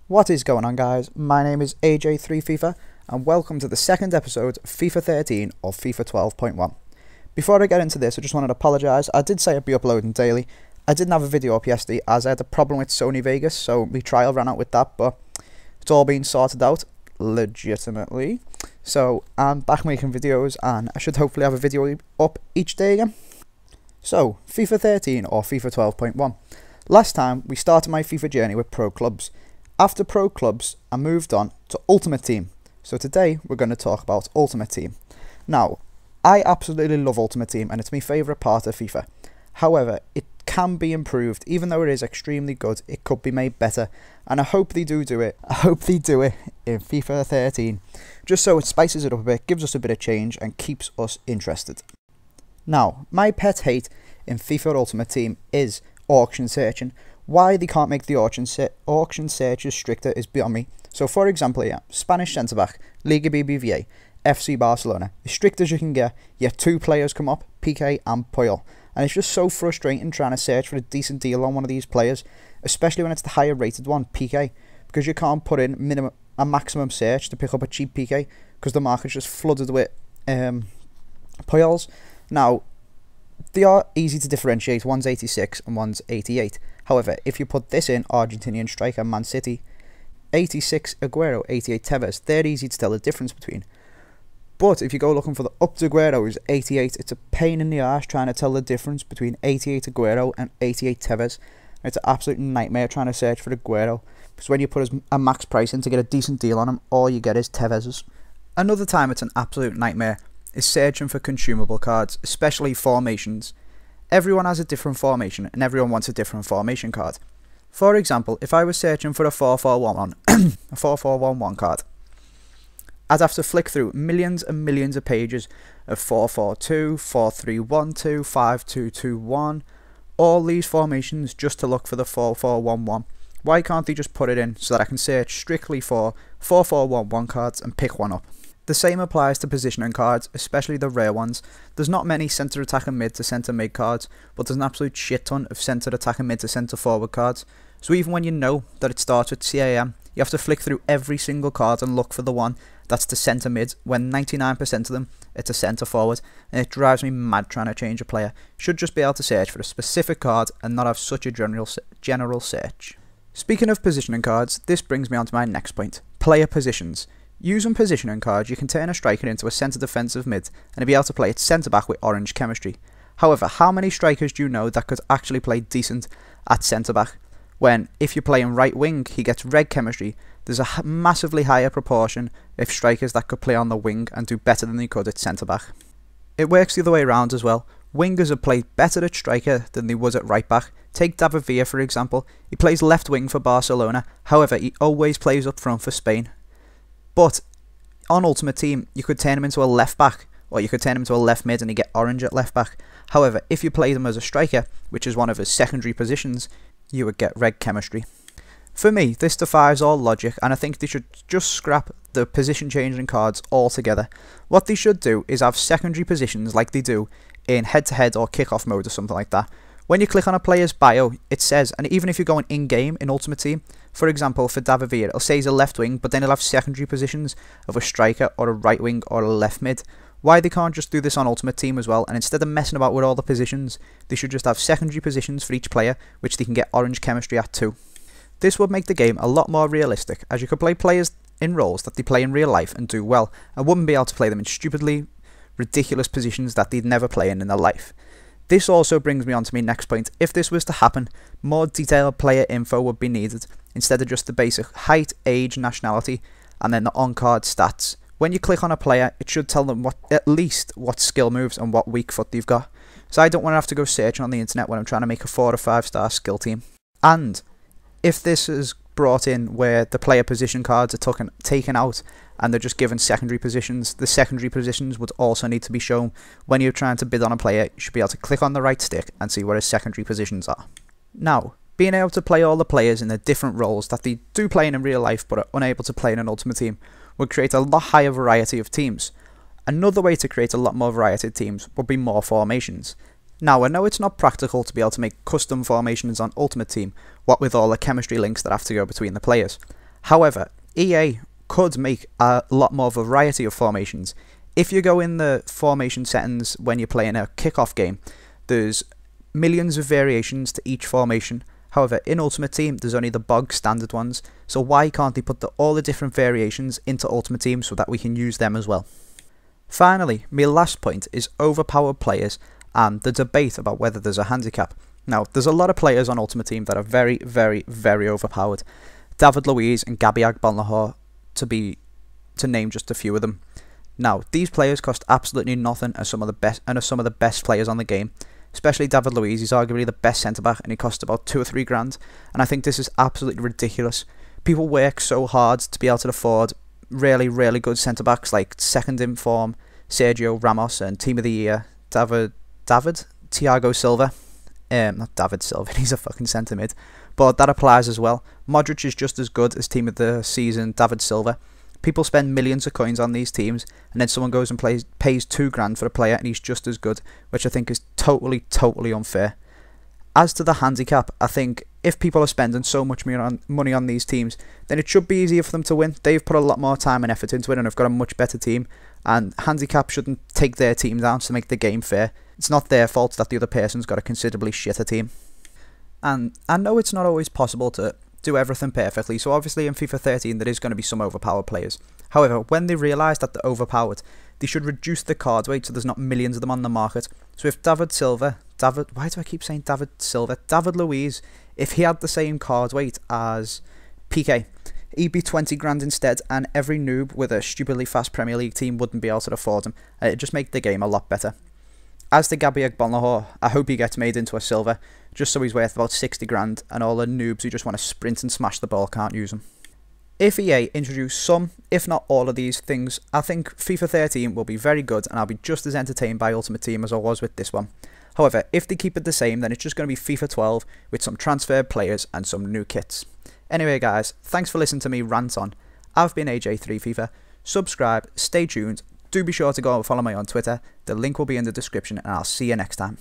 What is going on, guys? My name is AJ3FIFA and welcome to the second episode of FIFA 13 or FIFA 12.1. Before I get into this, I just wanted to apologise. I did say I'd be uploading daily. I didn't have a video up yesterday as I had a problem with Sony Vegas, so my trial ran out with that, but it's all been sorted out legitimately. So I'm back making videos and I should hopefully have a video up each day again. So, FIFA 13 or FIFA 12.1. Last time we started my FIFA journey with Pro Clubs. After Pro Clubs, I moved on to Ultimate Team. So today, we're going to talk about Ultimate Team. Now, I absolutely love Ultimate Team and it's my favourite part of FIFA. However, it can be improved. Even though it is extremely good, it could be made better. And I hope they do it. I hope they do it in FIFA 13. Just so it spices it up a bit, gives us a bit of change and keeps us interested. Now, my pet hate in FIFA Ultimate Team is auction searching. Why they can't make the auction searches stricter is beyond me. So for example here, Spanish centre-back, Liga BBVA, FC Barcelona. As strict as you can get, yet two players come up, Piqué and Puyol. And it's just so frustrating trying to search for a decent deal on one of these players, especially when it's the higher rated one, Piqué, because you can't put in a maximum search to pick up a cheap Piqué, because the market's just flooded with Puyols. Now, they are easy to differentiate, one's 86 and one's 88. However, if you put this in, Argentinian striker, Man City, 86 Aguero, 88 Tevez, they're easy to tell the difference between. But if you go looking for the up to Aguero, who's 88, it's a pain in the arse trying to tell the difference between 88 Aguero and 88 Tevez. It's an absolute nightmare trying to search for Aguero, because when you put a max price in to get a decent deal on him, all you get is Tevez's. Another time it's an absolute nightmare is searching for consumable cards, especially formations. Everyone has a different formation and everyone wants a different formation card. For example, if I was searching for a 4-4-1-1, a 4-4-1-1 card, I'd have to flick through millions and millions of pages of 4-4-2, 4-3-1-2, 5-2-2-1, all these formations just to look for the 4-4-1-1. Why can't they just put it in so that I can search strictly for 4-4-1-1 cards and pick one up? The same applies to positioning cards, especially the rare ones. There's not many centre attack and mid to centre mid cards, but there's an absolute shit ton of centre attack and mid to centre forward cards. So even when you know that it starts with CAM, you have to flick through every single card and look for the one that's the centre mid, when 99% of them it's a centre forward, and it drives me mad trying to change a player. Should just be able to search for a specific card and not have such a general search. Speaking of positioning cards, this brings me on to my next point, player positions. Using positioning cards, you can turn a striker into a centre defensive mid and be able to play at centre back with orange chemistry. However, how many strikers do you know that could actually play decent at centre back? When, if you're playing right wing, he gets red chemistry. There's a massively higher proportion of strikers that could play on the wing and do better than they could at centre back. It works the other way around as well. Wingers have played better at striker than they was at right back. Take David Villa for example. He plays left wing for Barcelona, however he always plays up front for Spain. But on Ultimate Team, you could turn him into a left back, or you could turn him into a left mid and you get orange at left back. However, if you played him as a striker, which is one of his secondary positions, you would get red chemistry. For me, this defies all logic, and I think they should just scrap the position changing cards altogether. What they should do is have secondary positions like they do in head-to-head or kick-off mode or something like that. When you click on a player's bio, it says, and even if you're going in-game in Ultimate Team, for example, for David Villa, it'll say he's a left wing, but then it'll have secondary positions of a striker or a right wing or a left mid. Why they can't just do this on Ultimate Team as well, and instead of messing about with all the positions, they should just have secondary positions for each player, which they can get orange chemistry at too. This would make the game a lot more realistic, as you could play players in roles that they play in real life and do well, and wouldn't be able to play them in stupidly ridiculous positions that they'd never play in their life. This also brings me on to my next point. If this was to happen, more detailed player info would be needed, instead of just the basic height, age, nationality, and then the on-card stats. When you click on a player, it should tell them at least what skill moves and what weak foot they've got. So I don't want to have to go searching on the internet when I'm trying to make a 4 or 5 star skill team. And if this is brought in where the player position cards are taken out and they're just given secondary positions, the secondary positions would also need to be shown. When you're trying to bid on a player, you should be able to click on the right stick and see where his secondary positions are. Now, being able to play all the players in the different roles that they do play in real life but are unable to play in an Ultimate Team would create a lot higher variety of teams. Another way to create a lot more variety of teams would be more formations. Now, I know it's not practical to be able to make custom formations on Ultimate Team, what with all the chemistry links that have to go between the players. However, EA could make a lot more variety of formations. If you go in the formation settings when you're playing a kickoff game, there's millions of variations to each formation. However, in Ultimate Team, there's only the bog standard ones, so why can't they put all the different variations into Ultimate Team so that we can use them as well? Finally, my last point is overpowered players and the debate about whether there's a handicap. Now, there's a lot of players on Ultimate Team that are very, very, very overpowered. David Luiz and Gabby Agbonlahor, to name just a few of them. Now, these players cost absolutely nothing and are some of the best players on the game. Especially David Luiz, he's arguably the best centre-back and he costs about 2 or 3 grand. And I think this is absolutely ridiculous. People work so hard to be able to afford really, really good centre-backs like second in form, Sergio Ramos, and Team of the Year, Thiago Silva. Not David Silva, he's a fucking centre mid. But that applies as well. Modric is just as good as Team of the Season, David Silva. People spend millions of coins on these teams, and then someone goes and pays 2 grand for a player and he's just as good, which I think is totally, totally unfair. As to the handicap, I think if people are spending so much money on these teams, then it should be easier for them to win. They've put a lot more time and effort into it and have got a much better team, and handicap shouldn't take their team down to make the game fair. It's not their fault that the other person's got a considerably shitter team. And I know it's not always possible to do everything perfectly, so obviously in FIFA 13 there is going to be some overpowered players. However, when they realise that they're overpowered, they should reduce the card weight so there's not millions of them on the market. So if David Luiz, if he had the same card weight as PK, he'd be 20 grand instead, and every noob with a stupidly fast Premier League team wouldn't be able to afford him. It'd just make the game a lot better. As to Gabby Agbonlahor, I hope he gets made into a silver, just so he's worth about 60 grand, and all the noobs who just want to sprint and smash the ball can't use him. If EA introduce some, if not all of these things, I think FIFA 13 will be very good and I'll be just as entertained by Ultimate Team as I was with this one. However, if they keep it the same, then it's just going to be FIFA 12 with some transferred players and some new kits. Anyway guys, thanks for listening to me rant on. I've been AJ3FIFA. Subscribe, stay tuned, do be sure to go and follow me on Twitter. The link will be in the description and I'll see you next time.